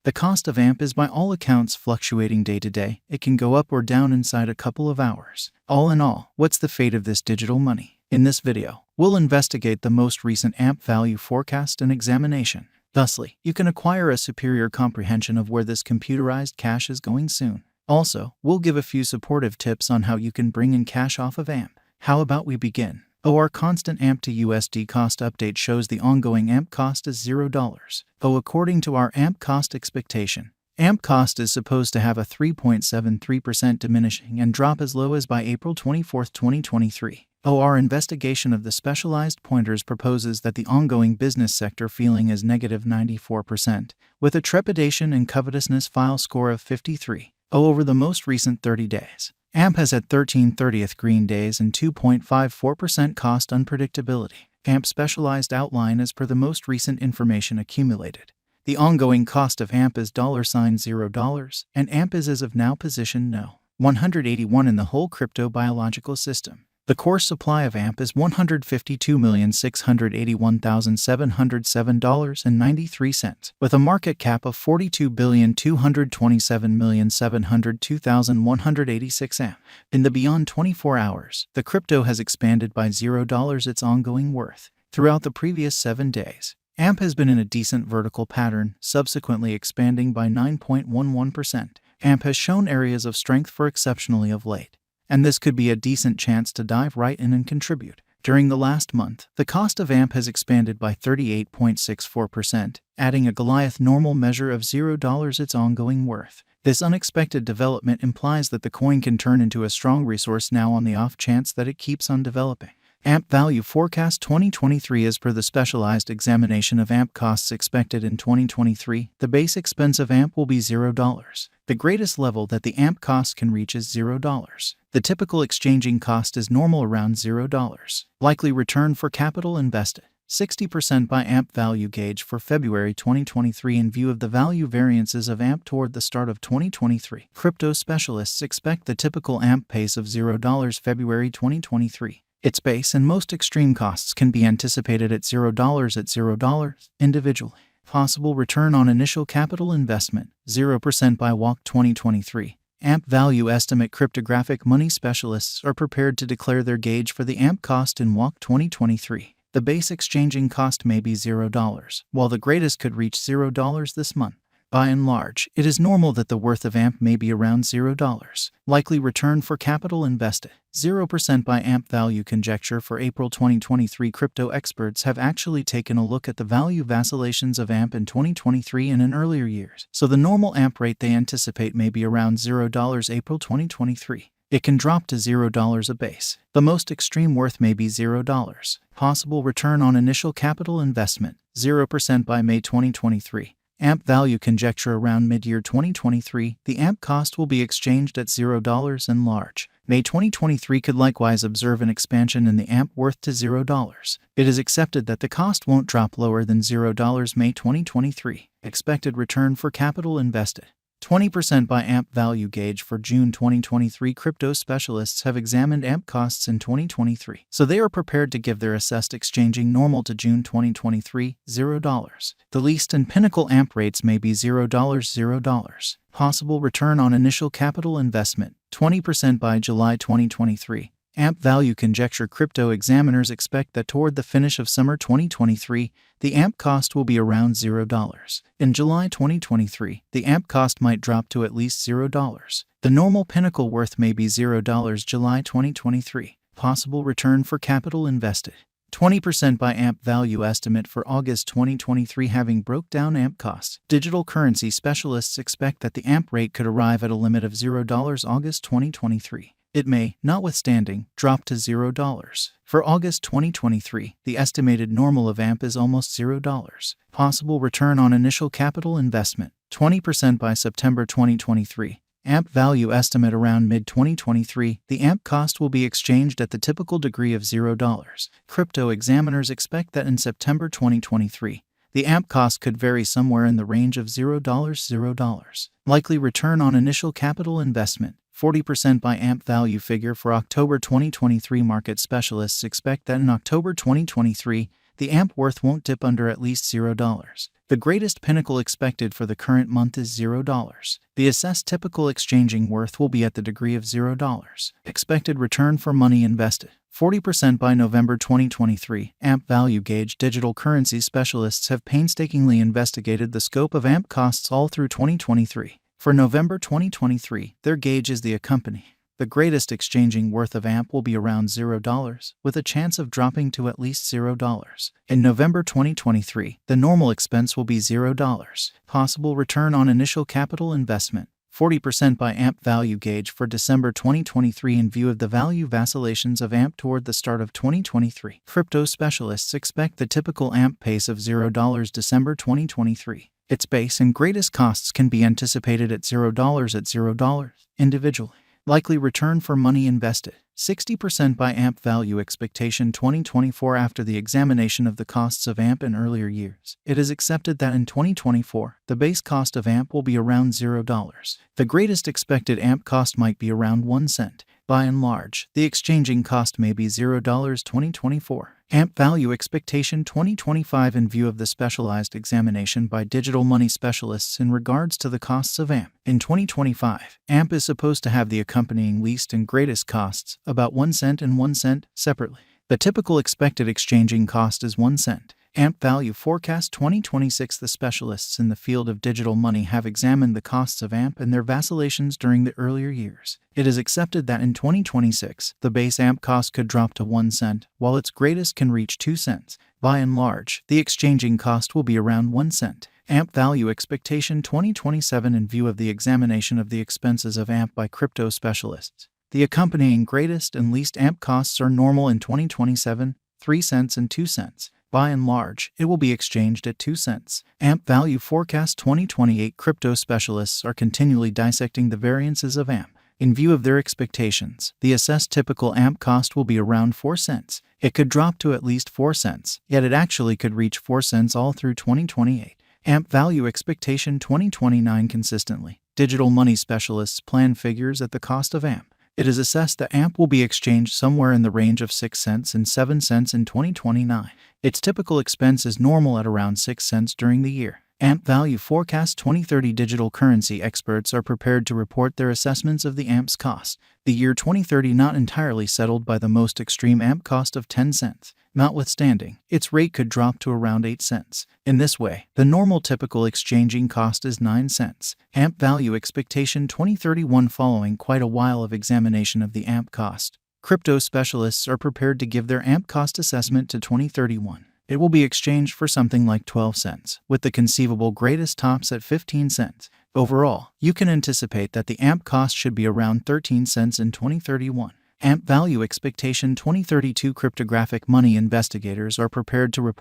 The cost of AMP is by all accounts fluctuating day to day. It can go up or down inside a couple of hours. All in all, what's the fate of this digital money? In this video, we'll investigate the most recent AMP value forecast and examination. Thusly, you can acquire a superior comprehension of where this computerized cash is going soon. Also, we'll give a few supportive tips on how you can bring in cash off of AMP. How about we begin? Our constant AMP to USD cost update shows the ongoing AMP cost is $0. According to our AMP cost expectation, AMP cost is supposed to have a 3.73% diminishing and drop as low as by April 24, 2023. Our investigation of the specialized pointers proposes that the ongoing business sector feeling is negative 94%, with a trepidation and covetousness file score of 53. Over the most recent 30 days, AMP has had 13 30th green days and 2.54% cost unpredictability. AMP specialized outline as per the most recent information accumulated. The ongoing cost of AMP is $0, and AMP is as of now position no. 181 in the whole crypto biological system. The core supply of AMP is $152,681,707.93, with a market cap of $42,227,702,186 AMP. In the beyond 24 hours, the crypto has expanded by $0 its ongoing worth. Throughout the previous 7 days, AMP has been in a decent vertical pattern, subsequently expanding by 9.11%. AMP has shown areas of strength for exceptionally of late, and this could be a decent chance to dive right in and contribute. During the last month, the cost of AMP has expanded by 38.64%, adding a Goliath normal measure of $0 its ongoing worth. This unexpected development implies that the coin can turn into a strong resource now on the off chance that it keeps on developing. AMP value forecast 2023 as per the specialized examination of AMP costs expected in 2023, the base expense of AMP will be $0. The greatest level that the AMP cost can reach is $0. The typical exchanging cost is normal around $0. Likely return for capital invested. 60% by AMP value gauge for February 2023 in view of the value variances of AMP toward the start of 2023. Crypto specialists expect the typical AMP pace of $0 February 2023. Its base and most extreme costs can be anticipated at $0 individually. Possible return on initial capital investment, 0% by WAC 2023. AMP value estimate cryptographic money specialists are prepared to declare their gauge for the AMP cost in WAC 2023. The base exchanging cost may be $0, while the greatest could reach $0 this month. By and large, it is normal that the worth of AMP may be around $0. Likely return for capital invested, 0% by AMP value conjecture for April 2023. Crypto experts have actually taken a look at the value vacillations of AMP in 2023 and in earlier years, so the normal AMP rate they anticipate may be around $0 April 2023. It can drop to $0 a base. The most extreme worth may be $0. Possible return on initial capital investment, 0% by May 2023. AMP value conjecture around mid-year 2023, the AMP cost will be exchanged at $0 and large. May 2023 could likewise observe an expansion in the AMP worth to $0. It is accepted that the cost won't drop lower than $0 May 2023. Expected return for capital invested. 20% by AMP value gauge for June 2023. Crypto specialists have examined AMP costs in 2023, so they are prepared to give their assessed exchanging normal to June 2023, $0. The least and pinnacle AMP rates may be $0. Possible return on initial capital investment, 20% by July 2023. AMP value conjecture crypto examiners expect that toward the finish of summer 2023, the AMP cost will be around $0. In July 2023, the AMP cost might drop to at least $0. The normal pinnacle worth may be $0 July 2023. Possible return for capital invested. 20% by AMP value estimate for August 2023. Having broke down AMP costs, digital currency specialists expect that the AMP rate could arrive at a limit of $0 August 2023. It may, notwithstanding, drop to $0. For August 2023, the estimated normal of AMP is almost $0. Possible return on initial capital investment, 20% by September 2023. AMP value estimate around mid-2023, the AMP cost will be exchanged at the typical degree of $0. Crypto examiners expect that in September 2023, the AMP cost could vary somewhere in the range of $0. Likely return on initial capital investment, 40% by AMP value figure for October 2023. Market specialists expect that in October 2023, the AMP worth won't dip under at least $0. The greatest pinnacle expected for the current month is $0. The assessed typical exchanging worth will be at the degree of $0. Expected return for money invested: 40% by November 2023. AMP Value Gauge digital currency specialists have painstakingly investigated the scope of AMP costs all through 2023. For November 2023, their gauge is the accompanying. The greatest exchanging worth of AMP will be around $0, with a chance of dropping to at least $0. In November 2023, the normal expense will be $0. Possible return on initial capital investment: 40% by AMP Value Gauge for December 2023 in view of the value vacillations of AMP toward the start of 2023. Crypto specialists expect the typical AMP pace of $0 December 2023. Its base and greatest costs can be anticipated at $0 individually. Likely return for money invested: 60% by AMP Value Expectation 2024. After the examination of the costs of AMP in earlier years, it is accepted that in 2024, the base cost of AMP will be around $0. The greatest expected AMP cost might be around 1 cent. By and large, the exchanging cost may be $0 2024. AMP Value Expectation 2025 in view of the specialized examination by digital money specialists in regards to the costs of AMP. In 2025, AMP is supposed to have the accompanying least and greatest costs, about 1 cent and 1 cent, separately. The typical expected exchanging cost is 1 cent. AMP Value Forecast 2026. The specialists in the field of digital money have examined the costs of AMP and their vacillations during the earlier years. It is accepted that in 2026, the base AMP cost could drop to 1 cent, while its greatest can reach 2 cents. By and large, the exchanging cost will be around 1 cent. AMP Value Expectation 2027 in view of the examination of the expenses of AMP by crypto specialists. The accompanying greatest and least AMP costs are normal in 2027, 3 cents and 2 cents. By and large, it will be exchanged at 2 cents. AMP Value Forecast 2028. Crypto specialists are continually dissecting the variances of AMP. In view of their expectations, the assessed typical AMP cost will be around 4 cents. It could drop to at least 4 cents, yet it actually could reach 4 cents all through 2028. AMP Value Expectation 2029. Consistently, digital money specialists plan figures at the cost of AMP. It is assessed that AMP will be exchanged somewhere in the range of 6 cents and 7 cents in 2029. Its typical expense is normal at around 6 cents during the year. AMP Value Forecast 2030. Digital currency experts are prepared to report their assessments of the AMP's cost. The year 2030 not entirely settled by the most extreme AMP cost of 10 cents. Notwithstanding, its rate could drop to around 8 cents. In this way, the normal typical exchanging cost is 9 cents. AMP Value Expectation 2031. Following quite a while of examination of the AMP cost, crypto specialists are prepared to give their AMP cost assessment to 2031. It will be exchanged for something like 12 cents, with the conceivable greatest tops at 15 cents. Overall, you can anticipate that the AMP cost should be around 13 cents in 2031. AMP Value Expectation 2032. Cryptographic money investigators are prepared to report